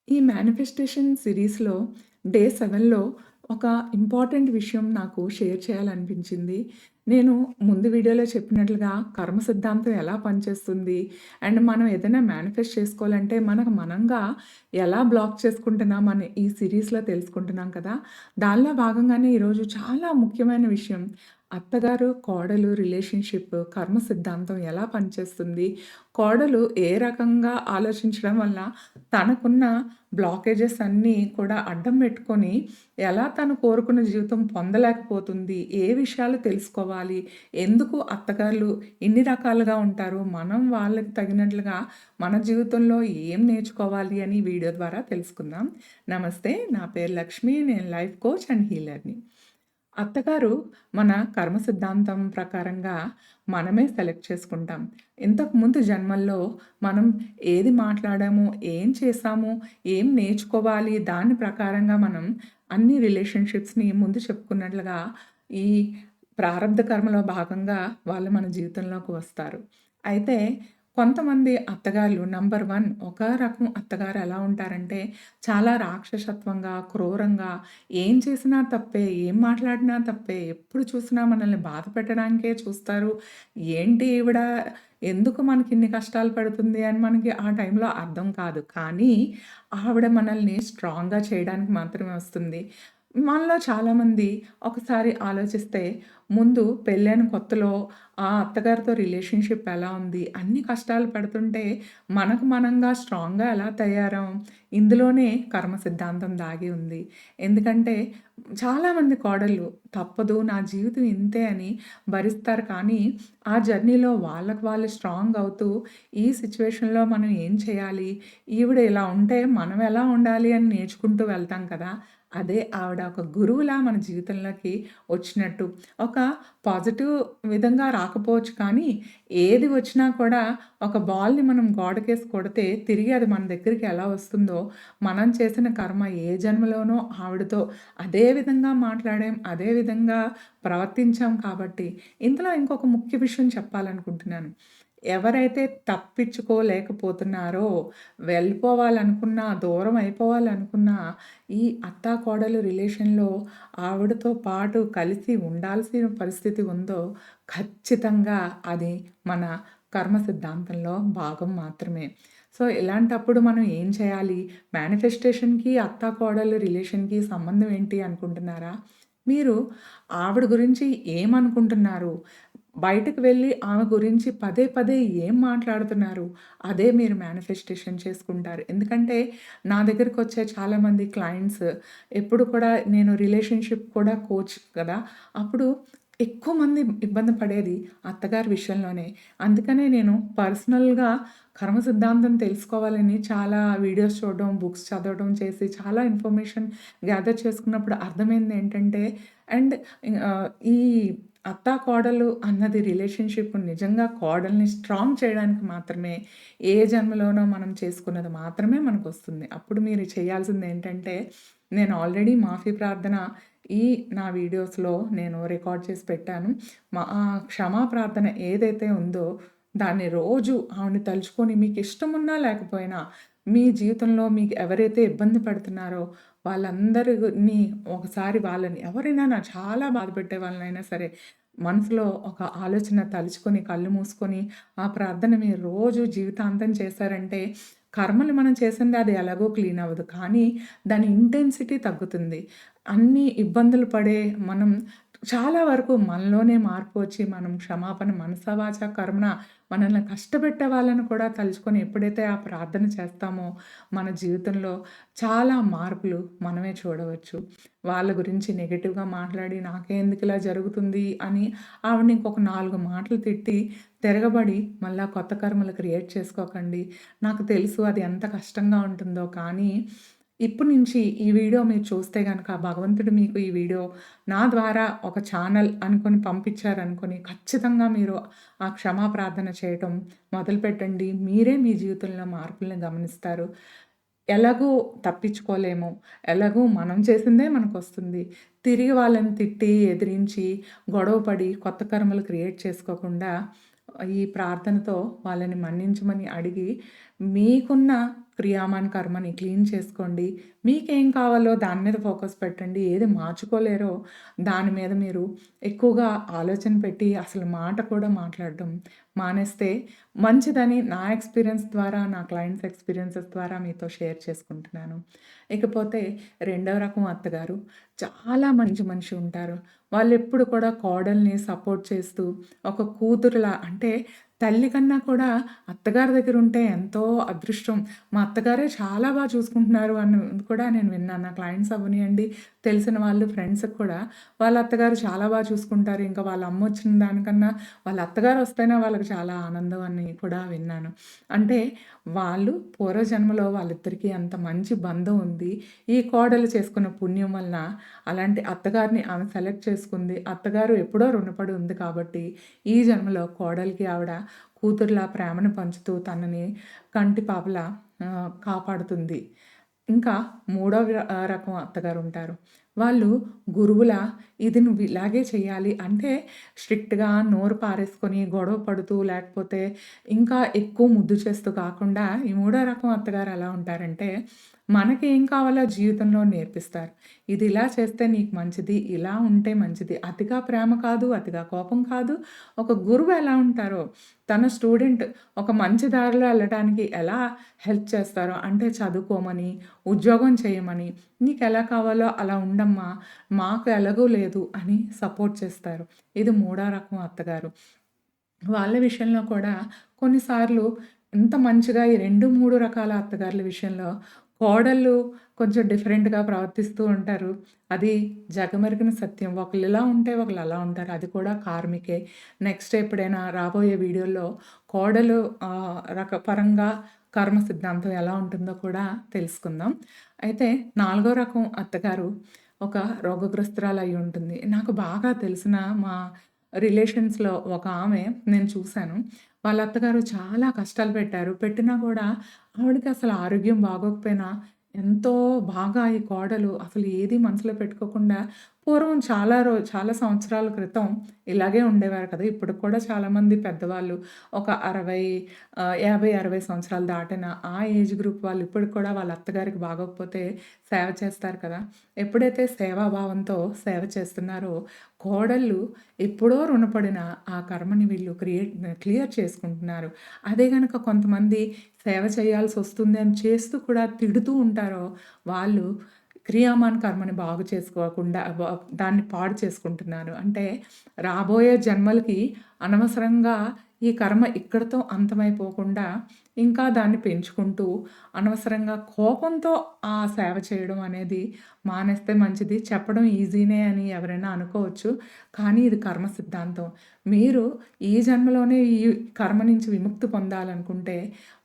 ఈ మేనిఫెస్టేషన్ సిరీస్‌లో డే 7లో ఒక ఇంపార్టెంట్ విషయం నాకు షేర్ చేయాలనిపించింది. నేను ముందు వీడియోలో చెప్పినట్లుగా కర్మ సిద్ధాంతం ఎలా పనిచేస్తుంది? అండ్ మనం ఏదైనా మేనిఫెస్ట్ చేసుకోవాలంటే మనకు మనంగా ఎలా బ్లాక్ చేసుకుంటున్నామని ఈ సిరీస్‌లో తెలుసుకుంటున్నాం కదా! దానిలో భాగంగానే ఈరోజు చాలా ముఖ్యమైన విషయం అత్తగారు, కోడలు రిలేషన్‌షిప్ కర్మ సిద్ధాంతం ఎలా పనిచేస్తుంది? కోడలు ఏ రకంగా ఆలోచించడం వల్ల తనకున్న బ్లాకేజెస్ అన్నీ కూడా అడ్డం పెట్టుకొని, ఎలా తను కోరుకున్న జీవితం పొందలేకపోతుంది? ఏ విషయాలు తెలుసుకోవాలి? ఎందుకు అత్తగారులు ఇన్ని రకాలుగా ఉంటారు? మనం వాళ్ళకి తగినట్లుగా మన జీవితంలో ఏం నేర్చుకోవాలి అని వీడియో ద్వారా తెలుసుకుందాం. నమస్తే. నా పేరు లక్ష్మి. నేను లైఫ్ కోచ్ అండ్ హీలర్‌ని. అత్తగారు మన కర్మ సిద్ధాంతం ప్రకారంగా మనమే సెలెక్ట్ చేసుకుంటాం. ఇంతకుముందు జన్మల్లో మనం ఏది మాట్లాడామో, ఏం చేశామో, ఏం నేర్చుకోవాలి దాని ప్రకారంగా మనం అన్ని రిలేషన్‌షిప్స్‌ని ముందు చెప్పుకున్నట్లుగా ఈ ప్రారబ్ధ కర్మలో భాగంగా వాళ్ళు మన జీవితంలోకి వస్తారు. అయితే కొంతమంది అత్తగారులు నంబర్ 1 ఒక రకం అత్తగారు ఎలా ఉంటారంటే చాలా రాక్షసత్వంగా, క్రూరంగా ఏం చేసినా తప్పే, ఏం మాట్లాడినా తప్పే, ఎప్పుడు చూసినా మనల్ని బాధ పెట్టడానికే చూస్తారు. ఏంటి ఈవిడ ఎందుకు మనకిన్ని కష్టాలు పెడుతుంది అని మనకి ఆ టైంలో అర్థం కాదు. కానీ ఆవిడ మనల్ని స్ట్రాంగ్‌గా చేయడానికి మాత్రమే వస్తుంది. మనలో చాలామంది ఒకసారి ఆలోచిస్తే ముందు పెళ్ళైన కొత్తలో ఆ అత్తగారితో రిలేషన్‌షిప్ ఎలా ఉంది? అన్ని కష్టాలు పడుతుంటే మనకు మనంగా స్ట్రాంగ్‌గా ఎలా తయారాం? ఇందులోనే కర్మ సిద్ధాంతం దాగి ఉంది. ఎందుకంటే చాలామంది కోడళ్ళు తప్పదు నా జీవితం ఇంతే అని భరిస్తారు కానీ, ఆ జర్నీలో వాళ్ళకి వాళ్ళు స్ట్రాంగ్ అవుతూ ఈ సిట్యుయేషన్‌లో మనం ఏం చేయాలి? ఈవిడ ఇలా ఉంటే మనం ఎలా ఉండాలి అని నేర్చుకుంటూ వెళ్తాం కదా! అదే ఆవిడ ఒక గురువులా మన జీవితంలోకి వచ్చినట్టు. ఒక పాజిటివ్ విధంగా రాకపోవచ్చు కానీ, ఏది వచ్చినా కూడా ఒక బాల్‌ని మనం గోడకేసి కొడితే తిరిగి అది మన దగ్గరికి ఎలా వస్తుందో, మనం చేసిన కర్మ ఏ జన్మలోనో ఆవిడతో అదే విధంగా మాట్లాడాం, అదే విధంగా ప్రవర్తించాం కాబట్టి, ఇందులో ఇంకొక ముఖ్య విషయం చెప్పాలనుకుంటున్నాను. ఎవరైతే తప్పించుకోలేకపోతున్నారో, వెళ్ళిపోవాలనుకున్నా, దూరం అయిపోవాలనుకున్నా, ఈ అత్తాకోడలు రిలేషన్‌లో ఆవిడతో పాటు కలిసి ఉండాల్సిన పరిస్థితి ఉందో, ఖచ్చితంగా అది మన కర్మ సిద్ధాంతంలో భాగం మాత్రమే. సో, ఇలాంటప్పుడు మనం ఏం చేయాలి? మేనిఫెస్టేషన్‌కి, అత్తాకోడలు రిలేషన్‌కి సంబంధం ఏంటి అనుకుంటున్నారా? మీరు ఆవిడ గురించి ఏమనుకుంటున్నారు? బయటకు వెళ్ళి ఆమె గురించి పదే పదే ఏం మాట్లాడుతున్నారు? అదే మీరు మేనిఫెస్టేషన్ చేసుకుంటారు. ఎందుకంటే నా దగ్గరకొచ్చే చాలామంది క్లయింట్స్ ఎప్పుడు కూడా నేను రిలేషన్‌షిప్ కూడా కోచ్ కదా! అప్పుడు ఎక్కువ మంది ఇబ్బంది పడేది అత్తగారి విషయంలోనే. అందుకనే నేను పర్సనల్‌గా కర్మ సిద్ధాంతం తెలుసుకోవాలని చాలా వీడియోస్ చూడడం, బుక్స్ చదవడం చేసి చాలా ఇన్ఫర్మేషన్ గ్యాదర్ చేసుకున్నప్పుడు అర్థమైందేంటంటే అండ్ ఈ అత్తా, కోడలు అన్నది రిలేషన్‌షిప్ నిజంగా కోడల్ని స్ట్రాంగ్ చేయడానికి మాత్రమే, ఏ జన్మలోనో మనం చేసుకున్నది మాత్రమే మనకొస్తుంది. అప్పుడు మీరు చేయాల్సిందేంటంటే, నేను ఆల్రెడీ మాఫీ ప్రార్థన ఈ నా వీడియోస్‌లో నేను రికార్డ్ చేసి పెట్టాను. క్షమా ప్రార్థన ఏదైతే ఉందో, దాన్ని రోజు ఆవిడని తలుచుకొని మీకిష్టమున్నా లేకపోయినా, మీ జీవితంలో మీకు ఎవరైతే ఇబ్బంది పడుతున్నారో వాళ్ళందరిని ఒకసారి వాళ్ళని ఎవరైనా చాలా బాధపెట్టే వాళ్ళనైనా సరే మనసులో ఒక ఆలోచన తలుచుకొని, కళ్ళు మూసుకొని, ఆ ప్రార్థన మీరు రోజు జీవితాంతం చేశారంటే, కర్మలు మనం చేసింది అది ఎలాగో క్లీన్ అవ్వదు. కానీ దాని ఇంటెన్సిటీ తగ్గుతుంది. అన్ని ఇబ్బందులు పడే మనం చాలా వరకు మనలోనే మార్పు వచ్చి, మనం క్షమాపణ మనసా, వాచా, కర్మణ మనల్ని కష్టపెట్టే వాళ్ళని కూడా తలుచుకొని ఎప్పుడైతే ఆ ప్రార్థన చేస్తామో, మన జీవితంలో చాలా మార్పులు మనమే చూడవచ్చు. వాళ్ళ గురించి నెగెటివ్‌గా మాట్లాడి నాకే ఎందుకిలా జరుగుతుంది అని ఆవిడని ఇంకొక 4 మాటలు తిట్టి, తిరగబడి మళ్ళా కొత్త కర్మలు క్రియేట్ చేసుకోకండి. నాకు తెలుసు అది ఎంత కష్టంగా ఉంటుందో కానీ, ఇప్పటి నుంచి ఈ వీడియో మీరు చూస్తే గనక భగవంతుడు మీకు ఈ వీడియో నా ద్వారా ఒక ఛానల్ అనుకోని పంపించారనుకోని ఖచ్చితంగా మీరు ఆ క్షమా ప్రార్థన చేయటం మొదలుపెట్టండి. మీరే మీ జీవితంలో మార్పులను గమనిస్తారు. ఎలాగూ తప్పించుకోలేము. ఎలాగూ మనం చేసిందే మనకొస్తుంది. తిరిగి వాళ్ళని తిట్టి, ఎదిరించి, గొడవపడి కొత్త కర్మలు క్రియేట్ చేసుకోకుండా ఈ ప్రార్థనతో వాళ్ళని మన్నించమని అడిగి, మీకున్న క్రియామాన్ కర్మని క్లీన్ చేసుకోండి. మీకేం కావాలో దాని మీద ఫోకస్ పెట్టండి. ఏది మార్చుకోలేరో దాని మీద మీరు ఎక్కువగా ఆలోచన పెట్టి అసలు మాట కూడా మాట్లాడడం మానేస్తే మంచిదని నా ఎక్స్‌పీరియన్స్ ద్వారా, నా క్లయింట్స్ ఎక్స్‌పీరియన్సెస్ ద్వారా మీతో షేర్ చేసుకుంటున్నాను. ఇకపోతే రెండవ రకం అత్తగారు చాలా మంచి మనిషి ఉంటారు. వాళ్ళెప్పుడు కూడా కోడల్ని సపోర్ట్ చేస్తూ ఒక కూతురులా అంటే తల్లి కన్నా కూడా అత్తగారి దగ్గరుంటే ఎంతో అదృష్టం. మా అత్తగారే చాలా చూసుకుంటున్నారు అని కూడా నేను విన్నాను. నా క్లయింట్స్ అవ్వనియండి, తెలిసిన వాళ్ళు ఫ్రెండ్స్‌కి కూడా వాళ్ళ అత్తగారు చాలా చూసుకుంటారు. ఇంకా వాళ్ళ అమ్మొచ్చిన దానికన్నా వాళ్ళ అత్తగారు వస్తేనే వాళ్ళకి చాలా ఆనందం అని కూడా విన్నాను. అంటే వాళ్ళు పూర్వజన్మలో వాళ్ళిద్దరికీ అంత మంచి బంధం ఉంది. ఈ కోడలు చేసుకున్న పుణ్యం వలన అలాంటి అత్తగారిని ఆమె సెలెక్ట్ చేసుకుంది. అత్తగారు ఎప్పుడో రుణపడి ఉంది కాబట్టి ఈ జన్మలో కోడలికి ఆవిడ కూతురులా ప్రేమను పంచుతూ తనని కంటి పాపలా కాపాడుతుంది. ఇంకా మూడవ రకం అత్తగారుంటారు. వాళ్ళు గురువులా ఇది నువ్వు ఇలాగే చేయాలి అంటే స్ట్రిక్ట్‌గా నోరు పారేసుకొని గొడవ పడుతూ లేకపోతే ఇంకా ఎక్కువ ముద్దు చేస్తూ కాకుండా ఈ మూడో రకం అత్తగారు ఎలా ఉంటారంటే మనకేం కావాలో జీవితంలో నేర్పిస్తారు. ఇది ఇలా చేస్తే నీకు మంచిది, ఇలా ఉంటే మంచిది. అతిగా ప్రేమ కాదు, అతిగా కోపం కాదు. ఒక గురువు ఎలా ఉంటారో తన స్టూడెంట్ ఒక మంచి దారిలో వెళ్ళటానికి ఎలా హెల్ప్ చేస్తారో అంటే చదువుకోమని, ఉద్యోగం చేయమని, నీకెలా కావాలో అలా ఉండమ్మా, మాకు ఎలాగూ లేదు అని సపోర్ట్ చేస్తారు. ఇది మూడో రకం అత్తగారు. వాళ్ళ విషయంలో కూడా కొన్నిసార్లు ఇంత మంచిగా ఈ 2, 3 రకాల అత్తగారుల విషయంలో కోడళ్ళు కొంచెం డిఫరెంట్‌గా ప్రవర్తిస్తూ ఉంటారు. అది జగమెరిగిన సత్యం. ఒకళ్ళు ఇలా ఉంటే ఒకళ్ళు అలా ఉంటారు. అది కూడా కార్మికే. నెక్స్ట్ ఎప్పుడైనా రాబోయే వీడియోలో కోడలు పరంగా కర్మ సిద్ధాంతం ఎలా ఉంటుందో కూడా తెలుసుకుందాం. అయితే నాలుగో రకం అత్తగారు ఒక రోగగ్రస్తురాలయ్యి ఉంటుంది. నాకు బాగా తెలిసిన మా రిలేషన్స్‌లో ఒక ఆమె నేను చూసాను. వాళ్ళ అత్తగారు చాలా కష్టాలు పెట్టారు. పెట్టినా కూడా ఆవిడకి అసలు ఆరోగ్యం బాగోకపోయినా ఎంతో బాగా ఈ కోడలు అసలు ఏది మనసులో పెట్టుకోకుండా పూర్వం చాలా సంవత్సరాల క్రితం ఇలాగే ఉండేవారు కదా! ఇప్పటికి కూడా చాలామంది పెద్దవాళ్ళు ఒక 50, 60 సంవత్సరాలు దాటిన ఆ ఏజ్ గ్రూప్ వాళ్ళు ఇప్పటికి కూడా వాళ్ళ అత్తగారికి బాగోకపోతే సేవ చేస్తారు కదా! ఎప్పుడైతే సేవాభావంతో సేవ చేస్తున్నారో కోడళ్ళు ఎప్పుడో రుణపడిన ఆ కర్మని వీళ్ళు క్లియర్ చేసుకుంటున్నారు. అదే గనక కొంతమంది సేవ చేయాల్సొస్తుంది అని చేస్తూ కూడా తిడుతూ ఉంటారో వాళ్ళు క్రియామాన్ కర్మని బాగు చేసుకోకుండా దాన్ని పాడు చేసుకుంటున్నారు. అంటే రాబోయే జన్మలకి అనవసరంగా ఈ కర్మ ఇక్కడితో అంతమైపోకుండా ఇంకా దాన్ని పెంచుకుంటూ అనవసరంగా కోపంతో ఆ సేవ చేయడం అనేది మానేస్తే మంచిది. చెప్పడం ఈజీనే అని ఎవరైనా అనుకోవచ్చు. కానీ ఇది కర్మ సిద్ధాంతం. మీరు ఈ జన్మలోనే ఈ కర్మ నుంచి విముక్తి పొందాలనుకుంటే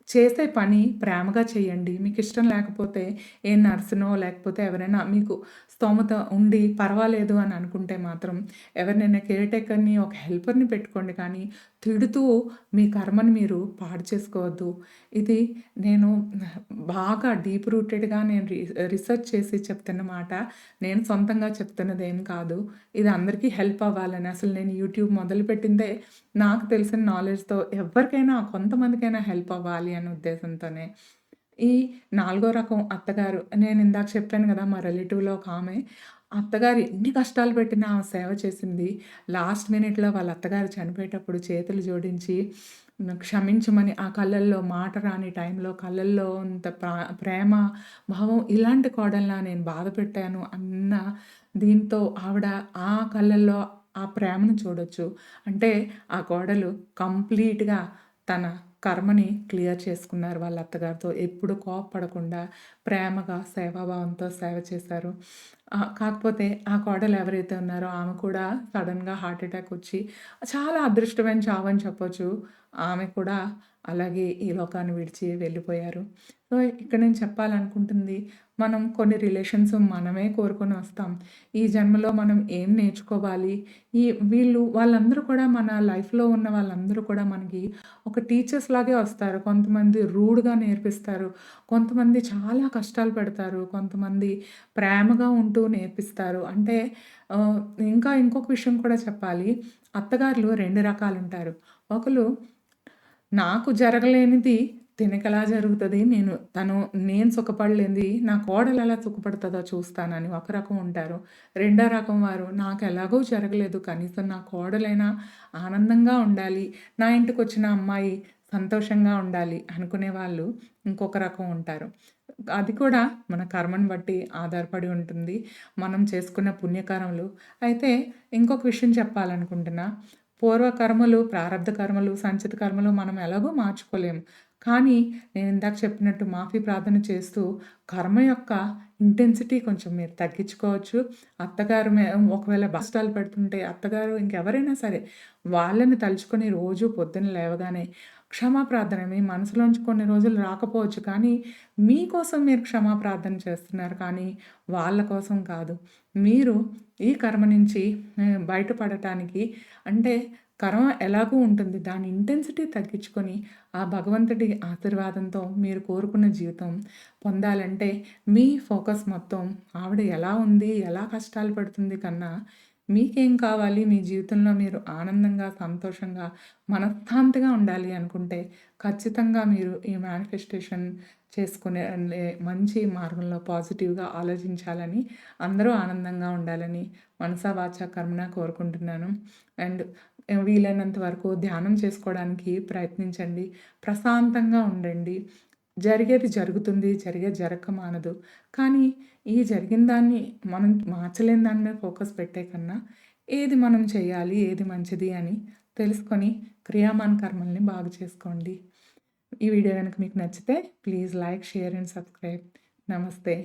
చేసే పని ప్రేమగా చేయండి. మీకిష్టం లేకపోతే ఏ నర్స్‌నో లేకపోతే ఎవరైనా మీకు స్తోమత ఉండి పర్వాలేదు అని అనుకుంటే మాత్రం ఎవరినైనా కేర్‌టేకర్‌ని, ఒక హెల్పర్‌ని పెట్టుకోండి కానీ తిడుతూ మీ కర్మని మీరు పాడు చేసుకోవద్దు. ఇది నేను బాగా డీప్ రూటెడ్‌గా నేను రిసర్చ్ చేసి చెప్తున్న మాట. నేను సొంతంగా చెప్తున్నదేం కాదు. ఇది అందరికీ హెల్ప్ అవ్వాలని. అసలు నేను యూట్యూబ్ మొదలుపెట్టిందే నాకు తెలిసిన నాలెడ్జ్‌తో ఎవరికైనా కొంతమందికైనా హెల్ప్ అవ్వాలి అనే ఉద్దేశంతోనే. ఈ నాలుగో రకం అత్తగారు నేనిందాక చెప్పాను గదా! మా రిలేటివ్‌లో ఒక ఆమె. అత్తగారు ఎన్ని కష్టాలు పెట్టినా ఆమె సేవ చేసింది. లాస్ట్ మినిట్‌లో వాళ్ళ అత్తగారు చనిపోయేటప్పుడు చేతులు జోడించి క్షమించమని ఆ కళ్ళల్లో మాట రాని టైంలో కళ్ళల్లో అంత ప్రేమ, భావం ఇలాంటి కోడల్నా నేను బాధ పెట్టాను అన్న దీంతో ఆవిడ ఆ కళ్ళల్లో ఆ ప్రేమను చూడొచ్చు. అంటే ఆ కోడలు కంప్లీట్‌గా తన కర్మని క్లియర్ చేసుకున్నారు వాళ్ళ అత్తగారితో. ఎప్పుడు కోప్పడకుండా ప్రేమగా, సేవాభావంతో సేవ చేశారు. కాకపోతే ఆ కోడలు ఎవరైతే ఉన్నారో ఆమె కూడా సడెన్‌గా హార్ట్ అటాక్ వచ్చి చాలా అదృష్టమైన చావని చెప్పొచ్చు. ఆమె కూడా అలాగే ఈ లోకాన్ని విడిచి వెళ్ళిపోయారు. సో, ఇక్కడ నేను చెప్పాలనుకుంటుంది మనం కొన్ని రిలేషన్స్ మనమే కోరుకొని వస్తాం. ఈ జన్మలో మనం ఏం నేర్చుకోవాలి? వాళ్ళందరూ కూడా మన లైఫ్‌లో ఉన్న వాళ్ళందరూ కూడా మనకి ఒక టీచర్స్ లాగే వస్తారు. కొంతమంది రూడ్‌గా నేర్పిస్తారు. కొంతమంది చాలా కష్టాలు పెడతారు. కొంతమంది ప్రేమగా ఉంటూ నేర్పిస్తారు. అంటే ఆహ్, ఇంకొక విషయం కూడా చెప్పాలి. అత్తగారులు 2 రకాలుంటారు. ఒకళ్ళు నాకు జరగలేనిది తినకెలా జరుగుతది? నేను సుఖపడలేనిది నా కోడలెలా సుఖపడతదో చూస్తానని ఒక రకం ఉంటారు. రెండో రకం వారు నాకెలాగో జరగలేదు. కనీసం నా కోడలైనా ఆనందంగా ఉండాలి. నా ఇంటికొచ్చిన అమ్మాయి సంతోషంగా ఉండాలి అనుకునే వాళ్ళు ఇంకొక రకం ఉంటారు. అది కూడా మన కర్మను బట్టి ఆధారపడి ఉంటుంది. మనం చేసుకున్న పుణ్యకర్మలు. అయితే ఇంకొక విషయం చెప్పాలనుకుంటున్నా. పూర్వ కర్మలు, ప్రారబ్ధ కర్మలు, సంచిత కర్మలు మనం ఎలాగో మార్చుకోలేము. కానీ నేనిందాక చెప్పినట్టు మాఫీ ప్రార్థన చేస్తూ కర్మ యొక్క ఇంటెన్సిటీ కొంచెం మీరు తగ్గించుకోవచ్చు. అత్తగారు ఒకవేళ కష్టాలు పెడుతుంటే అత్తగారు ఇంకెవరైనా సరే వాళ్ళని తలుచుకొని రోజు పొద్దున్న లేవగానే క్షమాప్రార్థన మీ మనసులోంచి కొన్ని రోజులు రాకపోవచ్చు. కానీ మీకోసం మీరు క్షమాప్రార్థన చేస్తున్నారు కానీ వాళ్ళ కోసం కాదు. మీరు ఈ కర్మ నుంచి బయటపడటానికి అంటే కర్మ ఎలాగూ ఉంటుంది. దాని ఇంటెన్సిటీ తగ్గించుకొని, ఆ భగవంతుడి ఆశీర్వాదంతో మీరు కోరుకున్న జీవితం పొందాలంటే, మీ ఫోకస్ మొత్తం ఆవిడ ఎలా ఉంది, ఎలా కష్టాలు పడుతుంది కన్నా, మీకేం కావాలి, మీ జీవితంలో మీరు ఆనందంగా, సంతోషంగా, మనశ్శాంతిగా ఉండాలి అనుకుంటే, ఖచ్చితంగా మీరు ఈ మేనిఫెస్టేషన్ చేసుకునే మంచి మార్గంలో పాజిటివ్‌గా ఆలోచించాలని, అందరూ ఆనందంగా ఉండాలని మనసా వాచా కర్మణ కోరుకుంటున్నాను. అండ్ వీలైనంత వరకు ధ్యానం చేసుకోవడానికి ప్రయత్నించండి. ప్రశాంతంగా ఉండండి. జరిగేది జరుగుతుంది. జరిగేది జరక్క మానదు. కానీ ఈ జరిగిన దాన్ని మనం మార్చలేని దాని మీద ఫోకస్ పెట్టే కన్నా, ఏది మనం చేయాలి, ఏది మంచిది అని తెలుసుకొని క్రియామాన కర్మల్ని బాగు చేసుకోండి. ఈ వీడియో గనుక మీకు నచ్చితే please like, share and subscribe. నమస్తే.